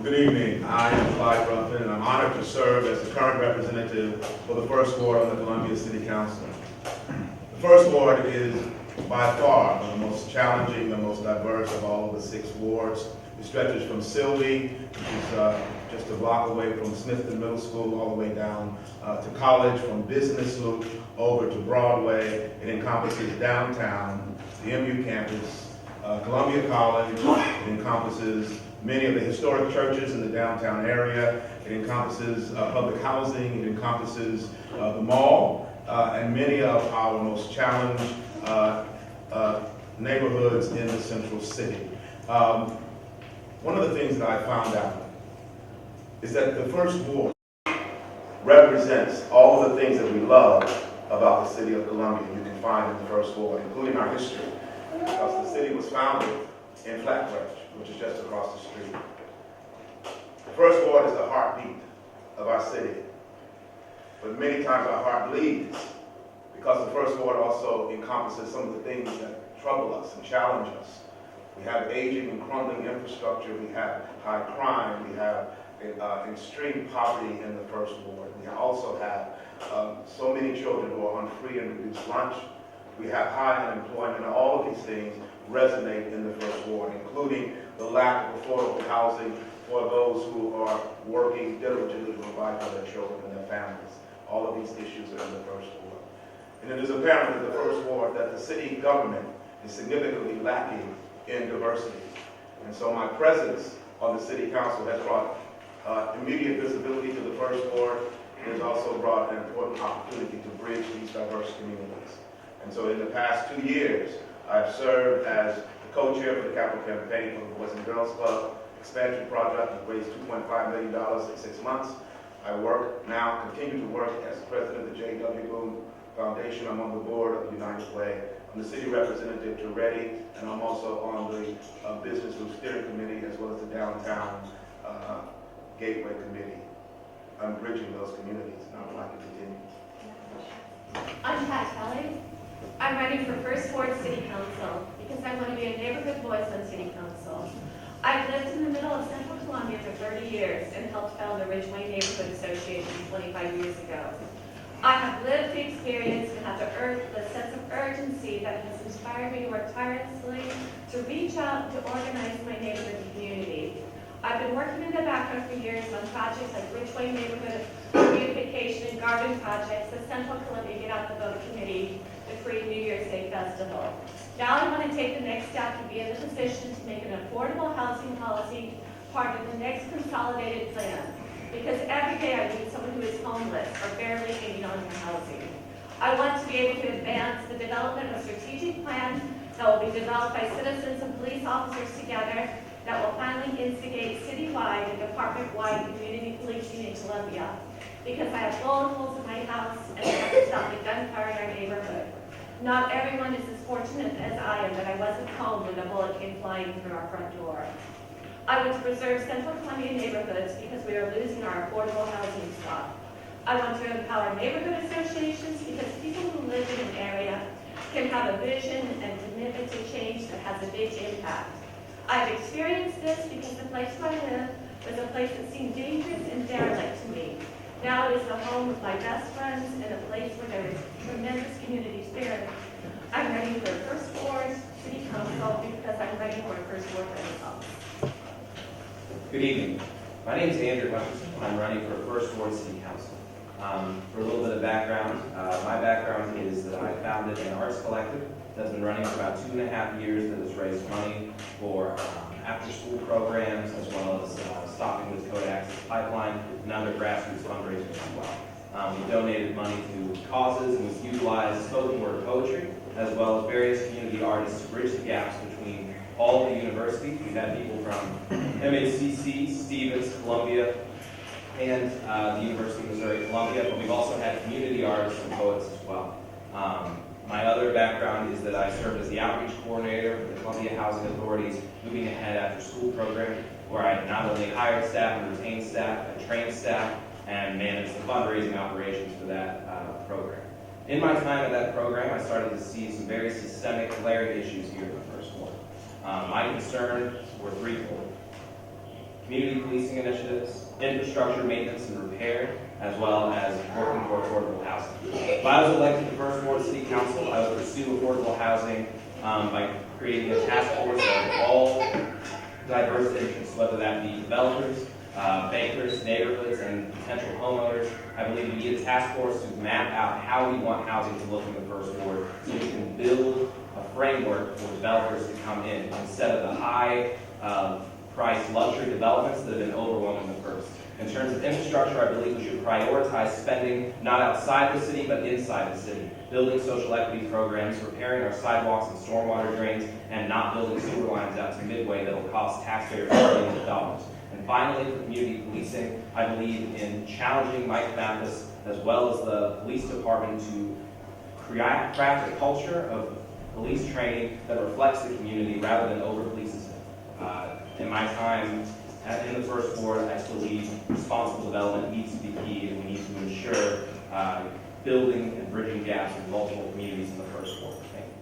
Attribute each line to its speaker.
Speaker 1: Good evening. I am Clyde Ruffin, and I'm honored to serve as the current representative for the First Ward on the Columbia City Council. The First Ward is by far the most challenging, the most diverse of all of the 6 wards. It stretches from Sylvie, which is just a block away from Smithton Middle School, all the way down to College, from Business Loop over to Broadway. It encompasses downtown, the MU campus, Columbia College. It encompasses many of the historic churches in the downtown area. It encompasses public housing. It encompasses the mall and many of our most challenged neighborhoods in the central city. One of the things that I found out is that the First Ward represents all of the things that we love about the city of Columbia. You can find in the First Ward, including our history, because the city was founded in Flatbridge, which is just across the street. The First Ward is the heartbeat of our city, but many times our heart bleeds because the First Ward also encompasses some of the things that trouble us and challenge us. We have aging and crumbling infrastructure. We have high crime. We have extreme poverty in the First Ward. We also have so many children who are on free and reduced lunch. We have high unemployment. All of these things resonate in the First Ward, including the lack of affordable housing for those who are working diligently to provide for their children and their families. All of these issues are in the First Ward. And it is apparent in the First Ward that the city government is significantly lacking in diversity. And so my presence on the City Council has brought immediate visibility to the First Ward. It has also brought an important opportunity to bridge these diverse communities. And so in the past 2 years, I've served as the co-chair for the capital campaign for the Boys and Girls Club expansion project that raised $2.5 million in 6 months. I continue to work as president of the J.W. Boone Foundation. I'm on the board of the United Way. I'm the city representative to Ready, and I'm also on the Business Group Steering Committee as well as the Downtown Gateway Committee. I'm bridging those communities, and I would like to continue.
Speaker 2: I'm Kelley. I'm running for First Ward City Council because I want to be a neighborhood voice on City Council. I've lived in the middle of Central Columbia for 30 years and helped found the Ridgeway Neighborhood Association 25 years ago. I have lived the experience and have the sense of urgency that has inspired me to work tirelessly to reach out to organize my neighborhood community. I've been working in the background for years on projects like Ridgeway Neighborhood Beautification and Garden Projects, the Central Columbia Get Out the Vote Committee, the Free New Year's Day Festival. Now I want to take the next step and be in the position to make an affordable housing policy part of the next consolidated plan. Because every day I meet someone who is homeless or barely hanging on to housing. I want to be able to advance the development of a strategic plan that will be developed by citizens and police officers together that will finally instigate citywide and department-wide community policing in Columbia. Because I have bullet holes in my house and I have to stop the gunfire in our neighborhood. Not everyone is as fortunate as I am that I wasn't home when the bullet came flying through our front door. I want to preserve Central Columbia neighborhoods because we are losing our affordable housing stock. I want to empower neighborhood associations because people who live in an area can have a vision and commitment to change that has a big impact. I've experienced this because the place where I live was a place that seemed dangerous and derelict to me. Now it is the home of my best friends and a place where there is tremendous community spirit. I'm ready for First Ward City Council because I'm ready for a First Ward Renaissance.
Speaker 3: Good evening. My name is Andrew Hutchinson. I'm running for First Ward City Council. For a little bit of background, my background is that I founded an arts collective that's been running for about 2.5 years that has raised money for after-school programs as well as stopping with code access pipeline and other grassroots fundraisers as well. We donated money to causes and we've utilized spoken word poetry as well as various community artists to bridge the gaps between all the universities. We've had people from NAACP, Stevens, Columbia, and the University of Missouri-Columbia, but we've also had community artists and poets as well. My other background is that I served as the outreach coordinator for the Columbia Housing Authority's Moving Ahead After School program, where I not only hired staff and retained staff, but trained staff and managed the fundraising operations for that program. In my time at that program, I started to see some very systemic glaring issues here in the First Ward. My concerns were threefold. community policing initiatives, infrastructure maintenance and repair, as well as working for affordable housing. If I was elected to First Ward City Council, I would pursue affordable housing by creating a task force of all diverse interests, whether that be developers, bankers, neighborhoods, and potential homeowners. I believe we need a task force to map out how we want housing to look in the First Ward, so we can build a framework for developers to come in instead of the high price luxury developments that have been overwhelming the First. In terms of infrastructure, I believe we should prioritize spending not outside the city, but inside the city. Building social equity programs, repairing our sidewalks and stormwater drains, and not building sewer lines out to Midway that will cost taxpayers billions of dollars. And finally, for community policing, I believe in challenging Mike Mathis as well as the police department to craft a culture of police training that reflects the community rather than over-polices it. In my time in the First Ward, I believe responsible development needs to be key, and we need to ensure building and bridging gaps in multiple communities in the First Ward. Thank you.